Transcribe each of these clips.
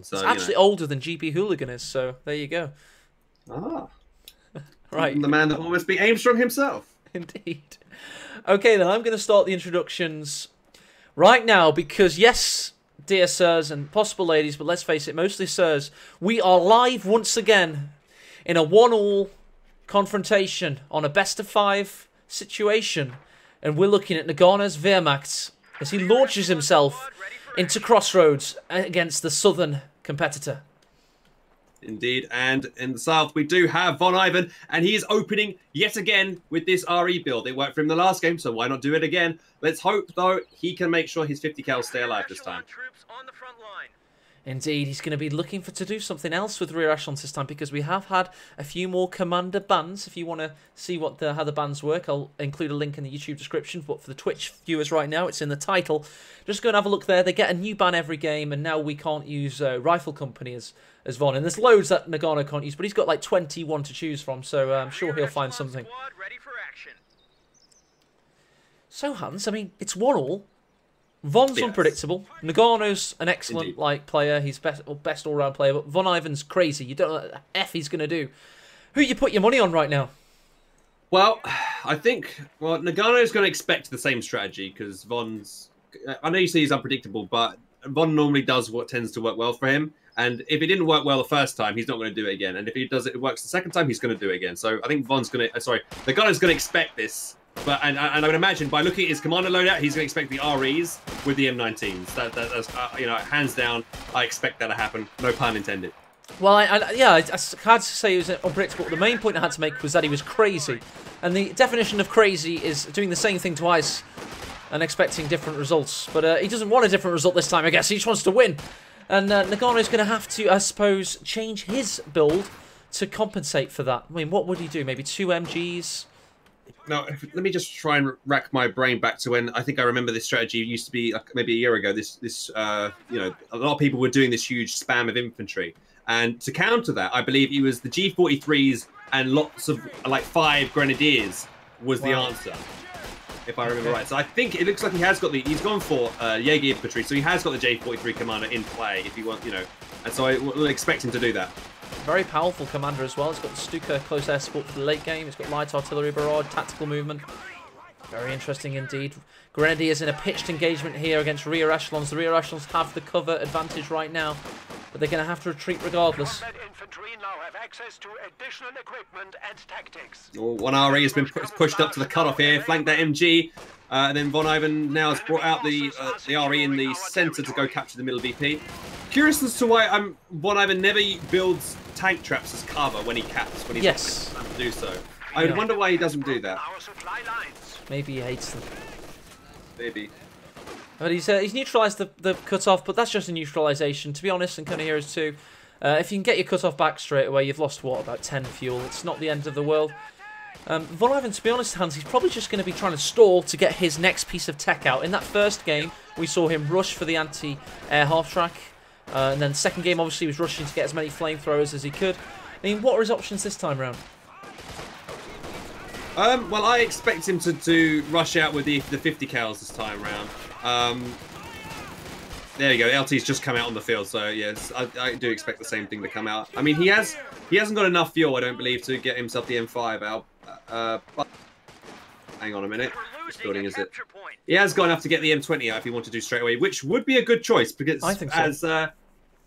So, it's actually older than GP Hooligan is, so there you go. Ah. Right. The man that almost beat Armstrong himself. Indeed. Okay, then I'm going to start the introductions right now because, yes, dear sirs and possible ladies, but let's face it, mostly sirs, we are live once again in a 1-all confrontation on a best-of-5 situation. And we're looking at Noggano's Wehrmacht as he launches himself into Crossroads against the southern competitor. Indeed, and in the south we do have VonIvan, and he is opening yet again with this RE build. It worked for him the last game, so why not do it again? Let's hope, though, he can make sure his 50 cals stay alive this time. Indeed, he's going to be looking to do something else with rear echelons this time because we have had a few more commander bans. If you want to see how the bans work, I'll include a link in the YouTube description. But for the Twitch viewers right now, it's in the title. Just go and have a look there. They get a new ban every game, and now we can't use Rifle Company as Von. And there's loads that Noggano can't use, but he's got like 21 to choose from, so I'm sure he'll find something. So, Hans, I mean, it's 1-all. Von's unpredictable. Noggano's an excellent player. He's best all-round player, but VonIvan's crazy. You don't know what the F he's going to do. Who you put your money on right now? Well, I think Noggano's going to expect the same strategy because Von's. I know you say he's unpredictable, but Von normally does what tends to work well for him. And if it didn't work well the first time, he's not going to do it again. And if he does it works the second time, he's going to do it again. So I think Von's going to. Noggano's going to expect this. But and I would imagine by looking at his commander loadout, he's going to expect the REs with the M19s. That's hands down. I expect that to happen. No pun intended. Well, I had to say he was unpredictable. The main point I had to make was that he was crazy, and the definition of crazy is doing the same thing twice and expecting different results. But he doesn't want a different result this time. I guess he just wants to win, and Noggano's going to have to, I suppose, change his build to compensate for that. I mean, what would he do? Maybe 2 MGs. Now, let me just try and rack my brain back to when I think I remember this strategy used to be maybe a year ago. A lot of people were doing this huge spam of infantry, and to counter that, I believe it was the G43s and lots of 5 grenadiers was the answer, if I remember right. So I think it looks like he's gone for Jaeger infantry, so he has got the J43 commander in play if he wants, and so I will expect him to do that. Very powerful commander as well. It's got the Stuka close air support for the late game. It's got light artillery barrage, tactical movement. Very interesting indeed. Grenadiers in a pitched engagement here against rear echelons. The rear echelons have the cover advantage right now, but they're going to have to retreat regardless. One RE has been pushed up to the cutoff here, flanked that MG, and then VonIvan now has brought out the RE in the centre to go capture the middle VP. Curious as to why VonIvan never builds tank traps as cover when he caps, when he's not to do so. I would wonder why he doesn't do that. Maybe he hates them. Maybe. But he's neutralised the cut-off, but that's just a neutralisation, to be honest, and kind of heroes too. If you can get your cut-off back straight away, you've lost, what, about 10 fuel. It's not the end of the world. VonIvan, to be honest, Hans, he's probably just going to be trying to stall to get his next piece of tech out. In that first game, we saw him rush for the anti-air half-track. And then the second game, obviously, he was rushing to get as many flamethrowers as he could. I mean, what are his options this time round? Well, I expect him to rush out with the 50 cals this time round. There you go. LT's just come out on the field, so yes, I do expect the same thing to come out. I mean, he hasn't got enough fuel, I don't believe, to get himself the M5 out. But hang on a minute. Which building is it? He has got enough to get the M20 out if he wanted to do straight away, which would be a good choice because I think so.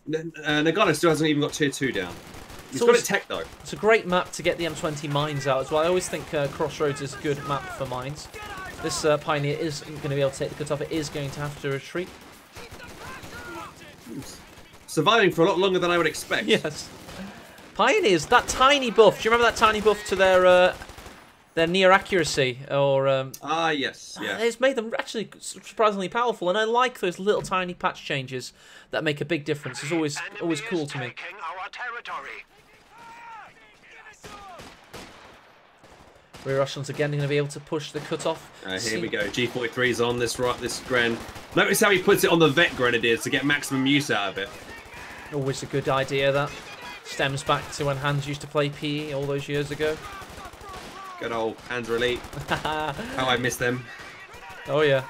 Noggano still hasn't even got tier 2 down. He's got it tech though. It's a great map to get the M20 mines out as well. I always think Crossroads is a good map for mines. This Pioneer isn't going to be able to take the cutoff. It is going to have to retreat. Surviving for a lot longer than I would expect. Yes. Pioneers, that tiny buff. Do you remember that tiny buff to their near accuracy? Or yes, yeah. It's made them actually surprisingly powerful, and I like those little tiny patch changes that make a big difference. It's always cool to me. Rear echelons again going to be able to push the cutoff. Here we go. G43's on this Gren. Notice how he puts it on the Vet Grenadiers to get maximum use out of it. Always a good idea, that. Stems back to when Hans used to play PE all those years ago. Good old Hands Elite. How I miss them. Oh, yeah.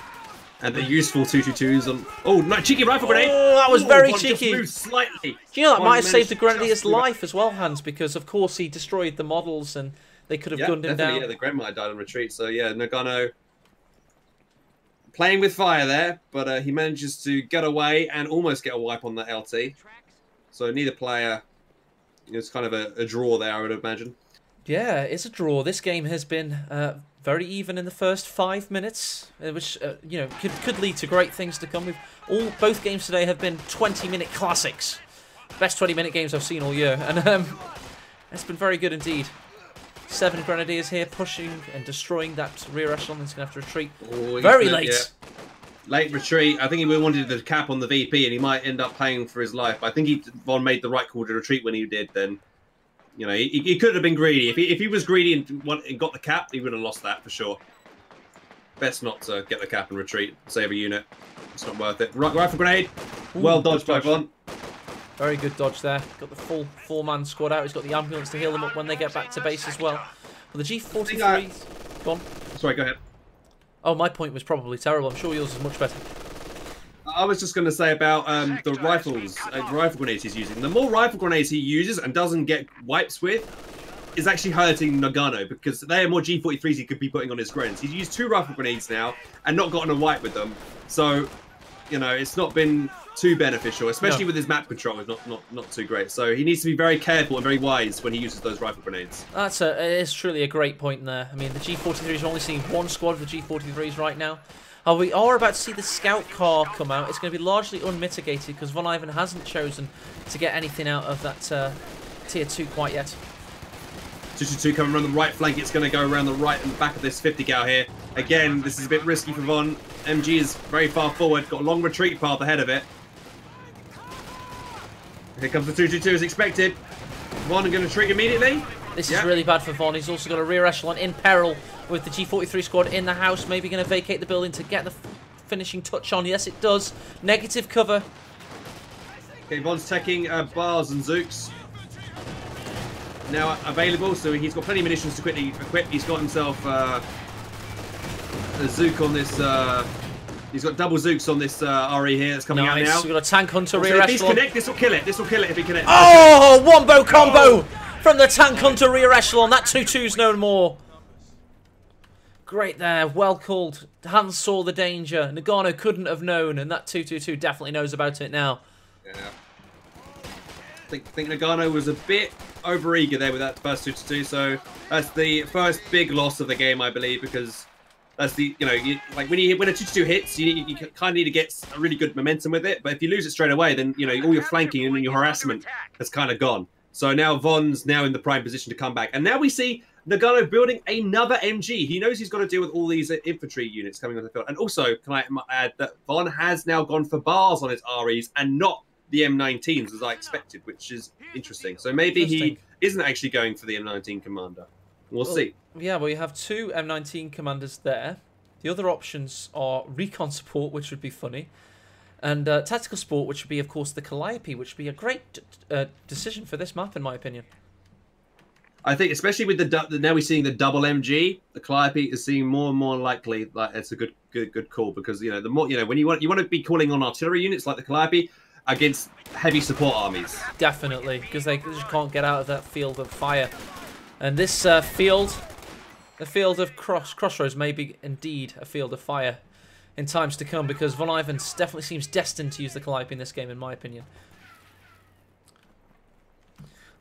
And the useful 222s on. Oh, no, cheeky rifle grenade! Oh, that was very One cheeky. Just moved slightly. Do you know that might have saved the Grenadier's life as well, Hans? Because of course he destroyed the models and they could have gunned him down. Yeah, the Gren might have died on retreat. So yeah, Noggano playing with fire there, but he manages to get away and almost get a wipe on that LT. So neither player. It's kind of a draw there, I would imagine. Yeah, it's a draw. This game has been very even in the first 5 minutes, which you know could lead to great things to come. Both games today have been 20-minute classics, best 20-minute games I've seen all year, and it's been very good indeed. 7 Grenadiers here pushing and destroying that rear echelon. He's going to have to retreat. Very late. Yeah. Late retreat. I think he wanted the cap on the VP, and he might end up paying for his life. I think Von made the right call to retreat when he did. Then, you know, he could have been greedy. If he was greedy and got the cap, he would have lost that for sure. Best not to get the cap and retreat. Save a unit. It's not worth it. Rifle grenade. Ooh, well dodged by Von. Very good dodge there. Got the full 4-man squad out. He's got the ambulance to heal them up when they get back to base as well. But the G43s. Go on. Sorry, go ahead. Oh, my point was probably terrible. I'm sure yours is much better. I was just going to say about the rifle grenades he's using. The more rifle grenades he uses and doesn't get wipes with, is actually hurting Noggano, because they are more G43s he could be putting on his grenades. He's used 2 rifle grenades now and not gotten a wipe with them. So, you know, it's not been too beneficial, especially with his map control. It's not too great. So he needs to be very careful and very wise when he uses those rifle grenades. It is truly a great point there. I mean, the G43s are only seeing 1 squad of the G43s right now. We are about to see the scout car come out. It's going to be largely unmitigated because VonIvan hasn't chosen to get anything out of that tier 2 quite yet. 222 coming around the right flank. It's going to go around the right and back of this 50 cal here. Again, this is a bit risky for Von. MG is very far forward. Got a long retreat path ahead of it. Here comes the 222 as expected. Von going to retreat immediately. This is really bad for Von. He's also got a rear echelon in peril with the G43 squad in the house. Maybe going to vacate the building to get the finishing touch on. Yes, it does. Negative cover. Okay, Von's taking bars and Zooks. Now available, so he's got plenty of munitions to quickly equip. He's got himself a Zook on this. He's got double Zooks on this RE here that's coming out now. We've got a tank hunter rear if echelon. Connect, this will kill it. This will kill it if he connects. Oh, wombo combo from the tank hunter rear echelon. That 2-2's no more. Great there, well called. Hans saw the danger. Noggano couldn't have known, and that 2-2-2 definitely knows about it now. Yeah. I think Noggano was a bit overeager there with that first 2-2, so that's the first big loss of the game, I believe, because that's the, you know, like when a 2-2 hits, you kind of need to get a really good momentum with it, but if you lose it straight away, then, you know, all your flanking and your harassment has kind of gone. So now Von's now in the prime position to come back, and now we see Noggano building another MG. He knows he's got to deal with all these infantry units coming on the field, and also, can I add that Von has now gone for bars on his REs and not the M19s as I expected, which is interesting. So maybe he isn't actually going for the M19 commander. We'll see. Yeah, well, you have 2 M19 commanders there. The other options are recon support, which would be funny, and tactical support, which would be, of course, the Calliope, which would be a great decision for this map, in my opinion. I think, especially with the now we're seeing the double MG, the Calliope is seeming more and more likely that it's a good call, because, you know, the more, you know, when you want to be calling on artillery units like the Calliope against heavy support armies. Definitely, because they just can't get out of that field of fire. And this field, the field of Crossroads, may be indeed a field of fire in times to come, because VonIvan definitely seems destined to use the Calliope in this game, in my opinion.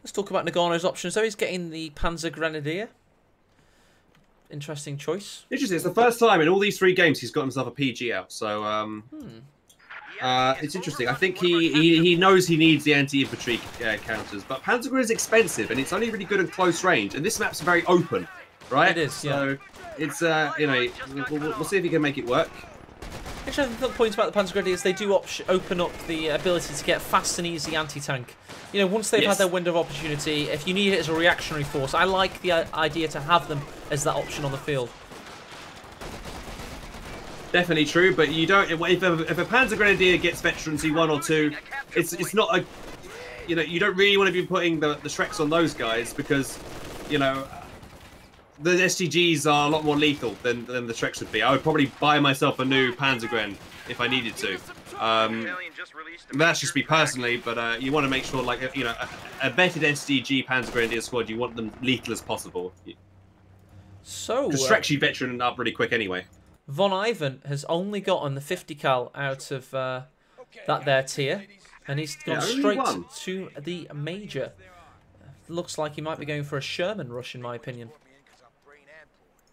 Let's talk about Noggano's options, though. He's getting the Panzer Grenadier. Interesting choice. Interesting. It's the first time in all these 3 games he's got himself a PG out, so it's interesting. I think he knows he needs the anti-infantry counters, but Panzer Grenadier is expensive, and it's only really good at close range, and this map's very open, right? It is, so it's, you know, we'll see if he can make it work. Actually, I think the point about the Panzer Grenadier is they do open up the ability to get fast and easy anti-tank. You know, once they've had their window of opportunity, if you need it as a reactionary force, I like the idea to have them as that option on the field. Definitely true, but you don't. If a Panzer Grenadier gets veterancy 1 or 2, it's not a. You know, you don't really want to be putting the Shreks on those guys, because, you know, the STGs are a lot more lethal than the Shreks would be. I would probably buy myself a new Panzergren if I needed to. That's just me personally, but you want to make sure, like, a vetted SDG Panzergrenadier in your squad, you want them lethal as possible. So, because Shreks you veteran up really quick anyway. VonIvan has only gotten the 50 cal out of that there tier, and he's gone straight to the major. Looks like he might be going for a Sherman rush, in my opinion.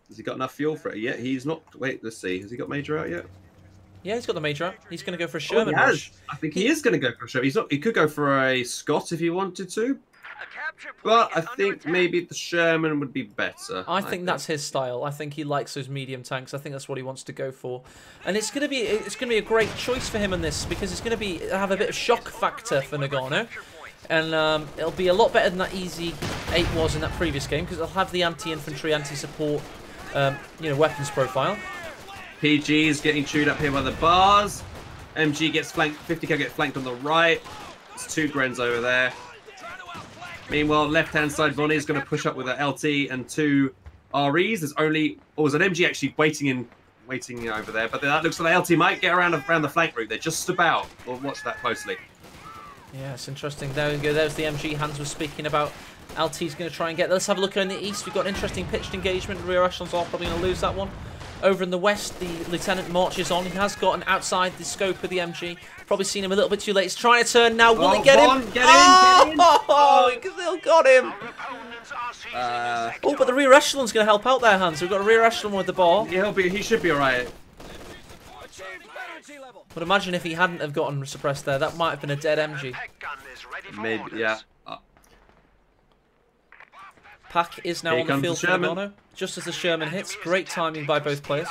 Has he got enough fuel for it yet? He's not. Wait, let's see. Has he got major out yet? Yeah, he's got the major out. He's going to go for a Sherman rush. I think he is going to go for a Sherman. He's not. He could go for a Scott if he wanted to. But I think maybe the Sherman would be better. I think that's his style. I think he likes those medium tanks. I think that's what he wants to go for, and it's going to be a great choice for him in this because it's going to have a bit of shock factor for Noggano, and it'll be a lot better than that Easy 8 was in that previous game because it'll have the anti-infantry, anti-support, weapons profile. PG is getting chewed up here by the bars. MG gets flanked. 50k gets flanked on the right. There's 2 Grens over there. Meanwhile, left-hand side, Vonnie is going to push up with an LT and 2 REs. There's only... Or was an MG actually waiting over there. But that looks like the LT might get around the flank route. They're just about. We'll watch that closely. Yeah, it's interesting. There we go. There's the MG Hans was speaking about. LT's going to try and get... Let's have a look in the east. We've got an interesting pitched engagement. Rear echelons are probably going to lose that one. Over in the west, the Lieutenant marches on. He has gotten outside the scope of the MG. Probably seen him a little bit too late. He's trying to turn now. Will he get him? Get in! Oh, he still got him. But the rear echelon's going to help out there, Hans. We've got a rear echelon with the bar. Yeah, he should be alright. But imagine if he hadn't have gotten suppressed there. That might have been a dead MG. Maybe, yeah. Pack is now on the field for Noggano. Just as the Sherman hits. Great timing by both players.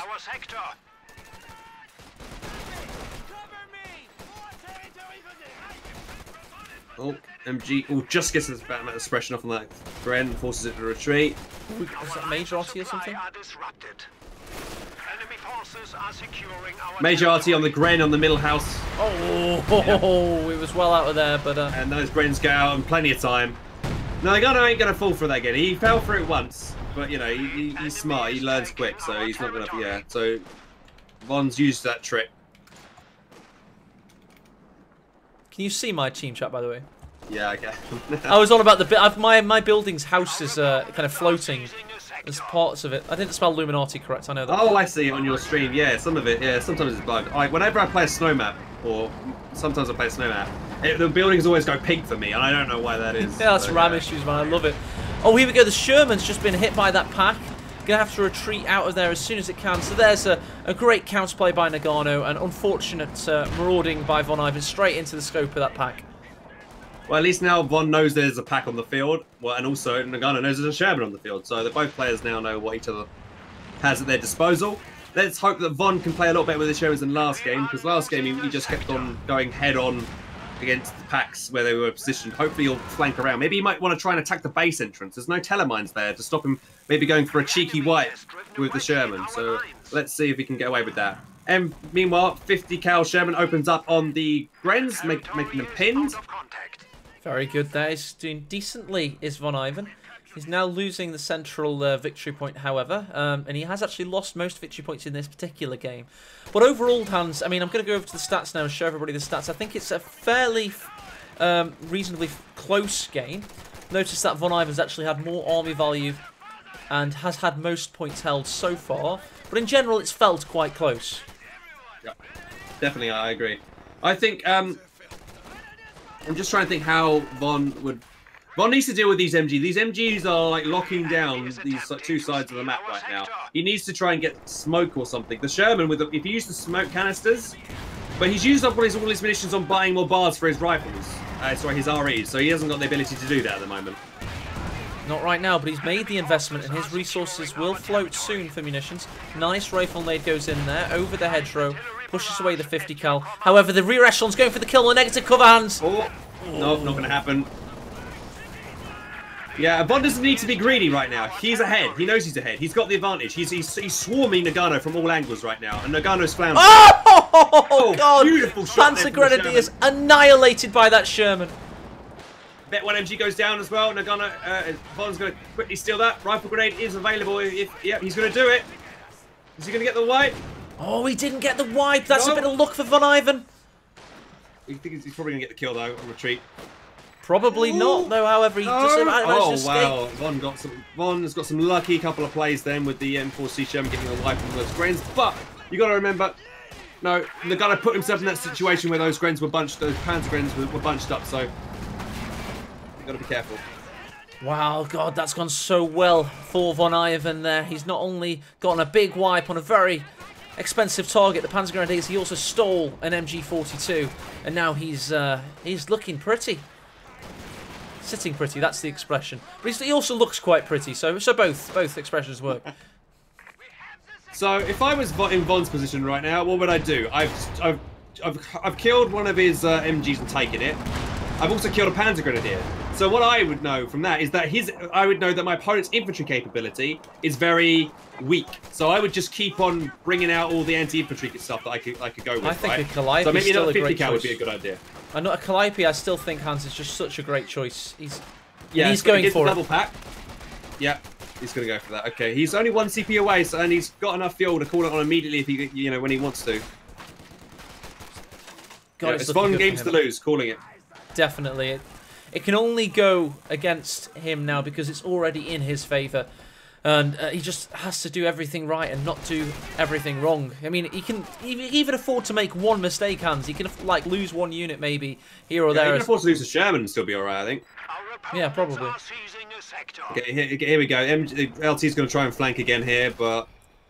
Oh, MG. Oh, just gets his Batman expression off on that Gren. Forces it to retreat. Ooh, is that Major RT or something? Major RT on the Gren on the middle house. Oh, it was well out of there, but... And those Grens go out in plenty of time. No, Noggano ain't going to fall for that again. He fell for it once, but, he's smart. He learns quick, so he's not going to... Yeah, so Von's used that trick. Can you see my team chat, by the way? Yeah, I can. I was on about the... My building's house is kind of floating. There's parts of it. I didn't spell Illuminati correct, I know that. Oh, I see it on your stream. Yeah, some of it. Yeah, sometimes it's bugged. Whenever I play a snow map, or sometimes I play a snow map, the buildings always go pink for me, and I don't know why that is. Yeah, that's RAM issues, man. I love it. Oh, here we go. The Sherman's just been hit by that pack. Gonna have to retreat out of there as soon as it can. So there's a great counterplay by Noggano, and unfortunate marauding by VonIvan straight into the scope of that pack. Well, at least now Von knows there's a pack on the field, and also Noggano knows there's a Sherman on the field. So both players now know what each other has at their disposal. Let's hope that Von can play a little better with the Shermans than last game, because last game he just kept on going head-on against the packs where they were positioned. Hopefully he'll flank around. Maybe he might want to try and attack the base entrance. There's no telemines there to stop him maybe going for a cheeky wipe with the Sherman. So let's see if he can get away with that. And meanwhile, 50 cal Sherman opens up on the Grens, making them pinned. Very good there. He's doing decently, is VonIvan. He's now losing the central victory point, however, and he has actually lost most victory points in this particular game. But overall, Hans, I mean, I'm going to go over to the stats now and show everybody the stats. I think it's a fairly reasonably close game. Notice that VonIvan's actually had more army value and has had most points held so far. But in general, it's felt quite close. Yeah, definitely, I agree. I think, I'm just trying to think how Von would... Von needs to deal with these MGs. These MGs are like locking down these two sides of the map right now. He needs to try and get smoke or something. The Sherman, if he used the smoke canisters, but he's used up all his munitions on buying more bars for his rifles. Sorry, his REs. So he hasn't got the ability to do that at the moment. Not right now, but he's made the investment and his resources will float soon for munitions. Nice rifle nade goes in there, over the hedgerow, pushes away the 50 cal. However, the rear echelon's going for the kill, the negative cover hands. Oh, no, not going to happen. Yeah, Von doesn't need to be greedy right now. He's ahead. He knows he's ahead. He's got the advantage. He's swarming Noggano from all angles right now, and Noggano's floundering. Oh, God! Beautiful shot. Panzer Grenadiers annihilated by that Sherman. Bet one MG goes down as well. Noggano, Von's going to quickly steal that. Rifle grenade is available. Yeah, he's going to do it. Is he going to get the wipe? Oh, he didn't get the wipe. That's a bit of luck for VonIvan. You think he's probably going to get the kill though on retreat? Probably not though. However, he just managed to escape. Wow, Von's got some lucky couple of plays then with the M4C Sherman getting a wipe on those Grens. But you got to remember, no, Noggano put himself in that situation where those Grens were bunched, those Panzer Grens were bunched up. So you got to be careful. Wow, God, that's gone so well for VonIvan there. He's not only gotten a big wipe on a very expensive target, the Panzer Grenadiers, he also stole an MG42, and now he's looking pretty. Sitting pretty, that's the expression. But he also looks quite pretty, so both expressions work. So if I was in Von's position right now, what would I do? I've killed one of his MGs and taken it. I've also killed a Panzer Grenadier. So what I would know from that is that I would know that my opponent's infantry capability is very weak. So I would just keep on bringing out all the anti-infantry stuff that I could go with. I think a Calliope so maybe still another a 50 great cal choice. would be a good idea. I know a Calliope, I still think Hans is just such a great choice. He's he's going for double pack. Yeah, he's going to go for that. Okay, he's only 1 CP away, and he's got enough fuel to call it on immediately if he, when he wants to. God, it's Von games to lose, calling it. Definitely. It can only go against him now because it's already in his favour. And he just has to do everything right and not do everything wrong. I mean, he can even afford to make one mistake, Hans. He can, like, lose one unit maybe here or there. He can afford to lose a Sherman and still be alright, I think. Yeah, probably. Okay, here we go. LT's going to try and flank again here, but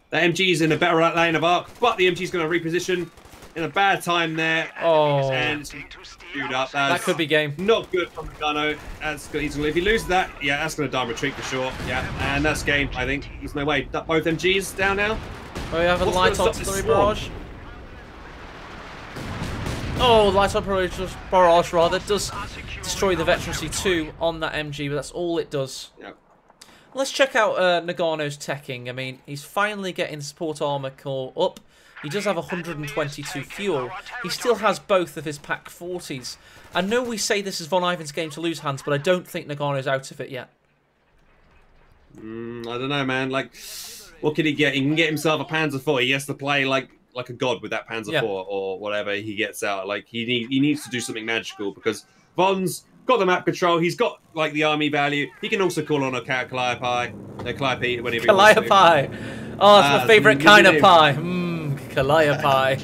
the MG's in a better lane of arc. But the MG's going to reposition in a bad time there. Oh. And screwed up. That could be game. Not good from Noggano. If he loses that, yeah, that's going to die retreat for sure. Yeah, and that's game, I think. There's no way. Both MGs down now. Oh, we have a light artillery barrage. Oh, light artillery barrage rather does destroy the veterancy 2 on that MG, but that's all it does. Yep. Let's check out Noggano's teching. I mean, he's finally getting support armor core up. He does have 122 fuel. He still has both of his Pack 40s. I know we say this is VonIvan's game to lose, Hans, but I don't think Noggano's out of it yet. I don't know, man. Like, what can he get? He can get himself a Panzer 4. He has to play like a god with that Panzer 4 or whatever he gets out. Like, he needs to do something magical because Von's got the map control. He's got like the army value. He can also call on a Calliope whenever he wants to. Calliope. Oh, that's my favourite kind of pie. Calliope.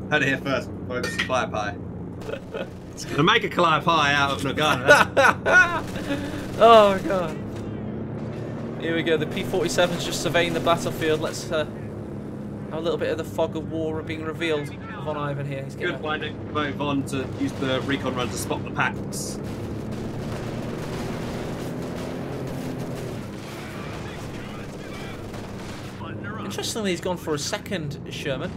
Heard it here first. Focus on Calliope. It's gonna make a Calliope out of Noggano. Oh god. Here we go. The P-47's just surveying the battlefield. Let's have a little bit of the fog of war being revealed. VonIvan here. He's good finding by Von to use the recon run to spot the packs. Interestingly, he's gone for a second Sherman.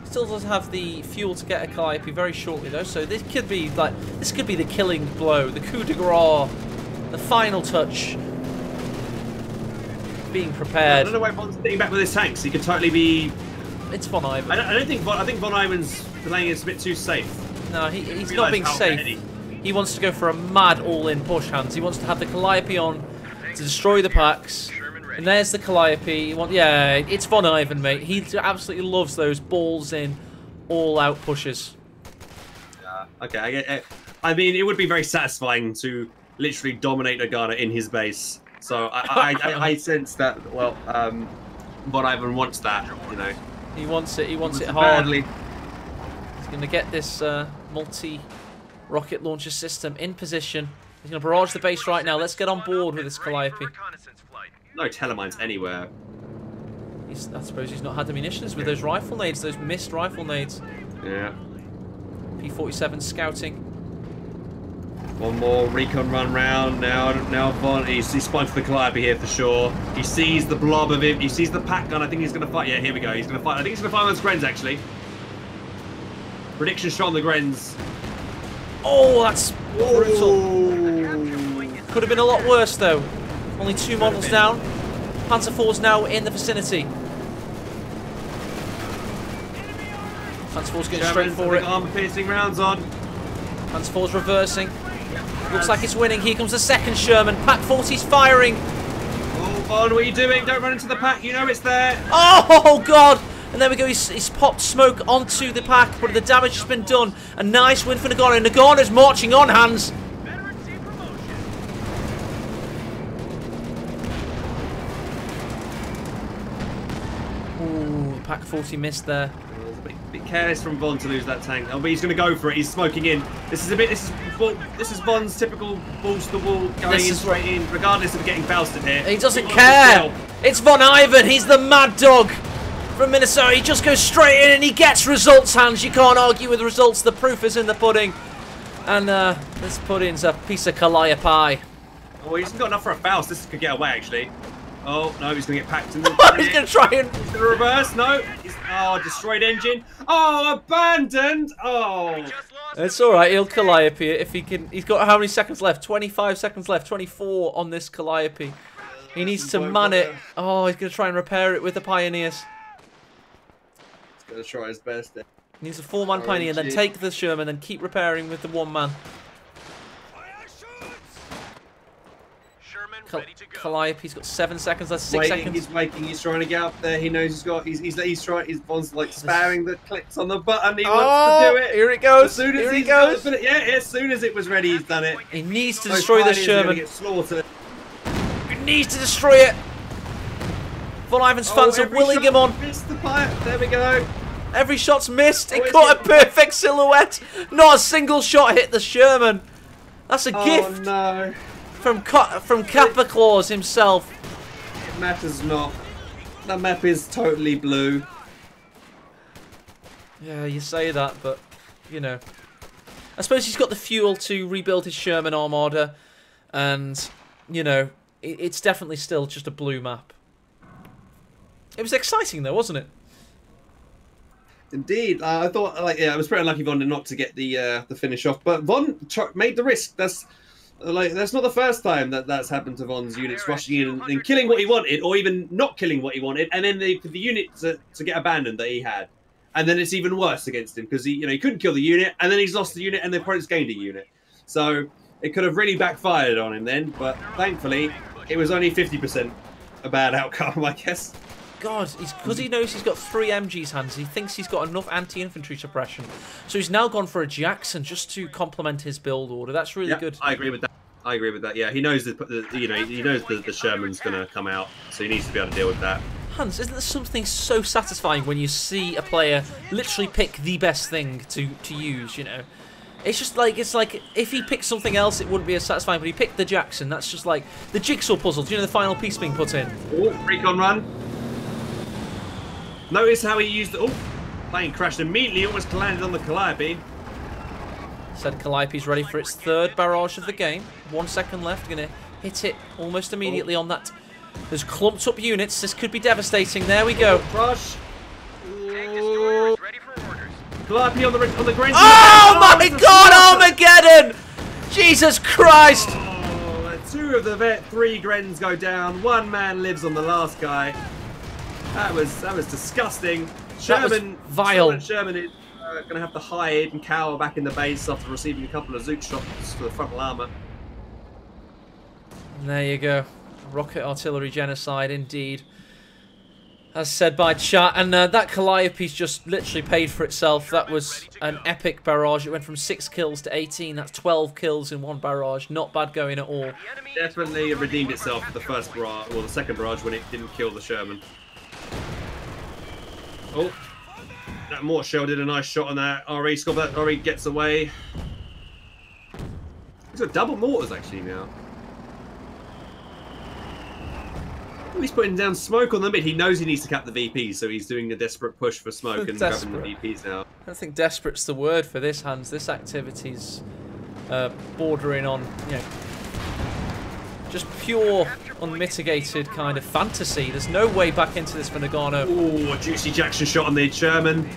Still does have the fuel to get a Calliope very shortly though, so this could be the killing blow, the coup de grace, the final touch. Being prepared. I don't know why Von's sitting back with his tanks. He could totally be. It's VonIvan. I think VonIvan's playing it a bit too safe. No, he's not being safe. He wants to go for a mad all-in push, Hans. He wants to have the Calliope on to destroy the packs. And there's the Calliope. Yeah, it's VonIvan, mate. He absolutely loves those balls-in, all-out pushes. Okay, I mean, it would be very satisfying to literally dominate Noggano in his base. So I sense that, well, VonIvan wants that, you know. He wants it. He wants it hard. Badly. He's going to get this multi-rocket launcher system in position. He's going to barrage the base right now. Let's get on board with this Calliope. No telemines anywhere. I suppose he's not had the munitions with those rifle nades, those missed rifle nades. Yeah. P-47 scouting. One more recon run round. Now Von, he's spotted for the Calliope here for sure. He sees the blob of him. He sees the pack gun. I think he's going to fight. Yeah, here we go. He's going to fight. I think he's going to fight on those Grens, actually. Prediction shot on the Grens. Oh, that's brutal. Could have been a lot worse, though. Only 2 models down. Panzer IV's now in the vicinity. Panzer IV's getting straight for it. Armor-piercing rounds on. Panzer IV's reversing. Looks like it's winning. Here comes the second Sherman. Pack 40's firing. Oh, Von, what are you doing? Don't run into the pack. You know it's there. Oh, God. And there we go. He's popped smoke onto the pack, but the damage has been done. A nice win for Noggano. Noggano's marching on, Hans. Ooh, pack 40 missed there. A bit careless from Von to lose that tank. Oh, but he's going to go for it. He's smoking in. This is Von's typical balls to the wall, going in straight in, regardless of getting Fausted here. He doesn't care. It's VonIvan. He's the mad dog from Minnesota. He just goes straight in and he gets results, Hans. You can't argue with results. The proof is in the pudding. And this pudding's a piece of Calliope. Oh, he's got enough for a Faust. This could get away, actually. Oh, no, he's going to get packed in the... He's going to try and... He's going to reverse. No. Oh, destroyed engine. Oh, abandoned. Oh. It's all right. He'll Calliope it if he can. He's got how many seconds left? 25 seconds left. 24 on this Calliope. He needs to man it. Oh, he's going to try and repair it with the Pioneers. He's going to try his best. He needs a 4-man Pioneer, then take the Sherman and keep repairing with the 1-man. Calliope's got 7 seconds. That's 6 seconds. He's waiting. He's trying to get up there. He knows he's got. He's trying. He's Von's like sparing the clicks on the button. He wants to do it. Here it goes. As soon as here he goes. Yeah, as soon as it was ready, he's done it. He needs to destroy the Sherman. Get slaughtered. He needs to destroy it. VonIvan's fans are willing him on. Missed the pipe. There we go. Every shot's missed. It caught a perfect silhouette. Not a single shot hit the Sherman. That's a gift. Oh no. From Kappa Claus himself. It matters not. That map is totally blue. Yeah, you say that, but, you know. I suppose he's got the fuel to rebuild his Sherman Armada. And, you know, it's definitely still just a blue map. It was exciting, though, wasn't it? Indeed. I thought, I was pretty unlucky Von not to get the finish off. But Von made the risk. That's not the first time that's happened to Von's units rushing in and killing what he wanted, or even not killing what he wanted, and then for the unit to get abandoned that he had, and then it's even worse against him because he couldn't kill the unit, and then he's lost the unit, and the opponent's gained a unit. So it could have really backfired on him then, but thankfully it was only 50% a bad outcome, I guess. God, because he knows he's got 3 MGs hands, he thinks he's got enough anti-infantry suppression. So he's now gone for a Jackson just to complement his build order. That's really good. I agree with that. Yeah, he knows he knows the Sherman's gonna come out, so he needs to be able to deal with that. Hans, isn't there something so satisfying when you see a player literally pick the best thing to use? You know, it's like if he picked something else, it wouldn't be as satisfying. But he picked the Jackson. That's just like the jigsaw puzzle. Do you know the final piece being put in? Oh, recon run. Notice how he used the... Oh, plane crashed immediately, almost landed on the Calliope. Said Calliope's ready for its 3rd barrage of the game. 1 second left, gonna hit it almost immediately on that. There's clumped up units, this could be devastating. There we go. Rush. Calliope on the ground. Oh my god, Armageddon! Jesus Christ! Oh, 2 of the 3 Grens go down, 1 man lives on the last guy. That was disgusting. Sherman, vile. Sherman is going to have to hide and cower back in the base after receiving a couple of Zook shots to the frontal armor. And there you go. Rocket artillery genocide, indeed. As said by chat. And that Calliope's just literally paid for itself. That was an epic barrage. It went from 6 kills to 18. That's 12 kills in 1 barrage. Not bad going at all. Definitely redeemed itself for the first barrage, or the second barrage when it didn't kill the Sherman. Oh, that mortar shell did a nice shot on that RE. Scored that RE gets away. He's got double mortars actually now. Oh, he's putting down smoke on the mid. He knows he needs to cap the VPs, so he's doing a desperate push for smoke and grabbing the VPs now. I don't think desperate's the word for this, Hans. This activity's bordering on, you know, just pure, unmitigated kind of fantasy. There's no way back into this for Noggano. Oh, a juicy Jackson shot on the Sherman.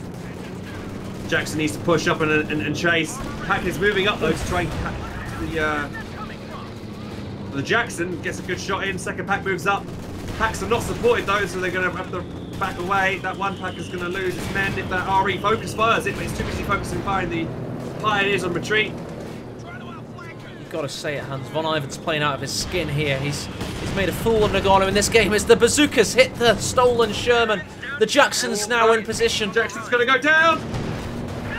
Jackson needs to push up and chase. Pack is moving up though to try and catch the Jackson. Gets a good shot in. Second pack moves up. Packs are not supported though, so they're going to have to back away. That 1 pack is going to lose its men if that RE focus fires it, but it's too busy focusing firing the Pioneers on retreat. You got to say it, Hans. VonIvan's playing out of his skin here. He's made a fool of Noggano in this game as the bazookas hit the stolen Sherman. The Jackson's now in position. Jackson's going to go down.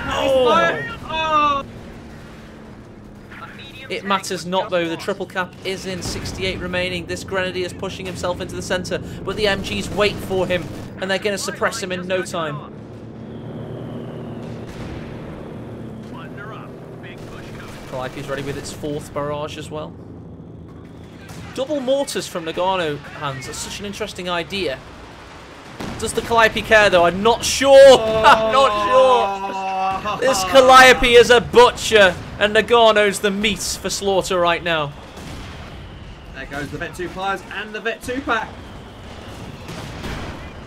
Oh. It matters not, though. The triple cap is in, 68 remaining. This Grenadier is pushing himself into the centre, but the MGs wait for him, and they're going to suppress him in no time. Calliope's ready with its 4th barrage as well. Double mortars from Noggano, Hans. That's such an interesting idea. Does the Calliope care, though? I'm not sure. I'm not sure. This Calliope is a butcher, and Noggano's the meat for slaughter right now. There goes the Vet 2 pliers and the Vet 2 pack.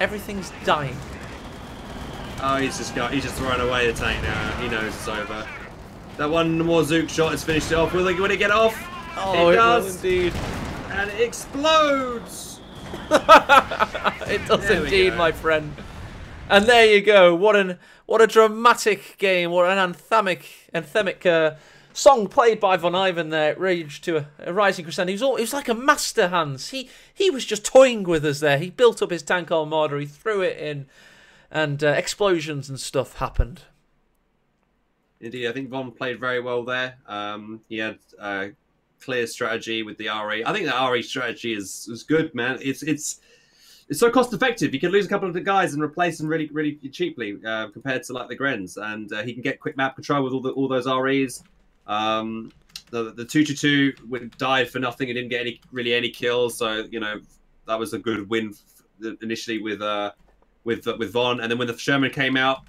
Everything's dying. Oh, he's just throwing away the tank now. He knows it's over. That one more Zook shot has finished it off. Will it get off? Oh, it does. Will indeed. And it explodes. It does indeed, my friend. And there you go. What a dramatic game. What an anthemic song played by VonIvan there. It raged to a rising crescendo. He was like a master, Hans. He was just toying with us there. He built up his tank armada. He threw it in, and explosions and stuff happened. Indeed, I think Von played very well there. He had clear strategy with the RE. I think the RE strategy is good, man. It's so cost effective. You can lose a couple of the guys and replace them really, really cheaply compared to like the Grens, and he can get quick map control with all those REs. The 222 would die for nothing. It didn't get any kills, so you know that was a good win initially with Von. And then when the Sherman came out,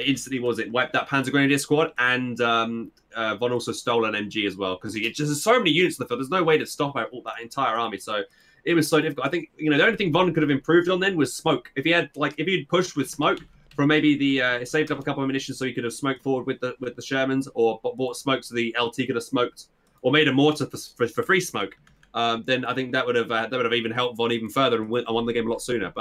instantly wiped that Panzer Grenadier squad, and Von also stole an MG as well, because he just has so many units in the field. There's no way to stop that entire army, so it was so difficult. I think the only thing Von could have improved on then was smoke. If he'd pushed with smoke from maybe it saved up a couple of munitions, so he could have smoked forward with the Shermans, or bought smoke so the LT could have smoked, or made a mortar for free smoke. Then I think that would have even helped Von even further and won the game a lot sooner. But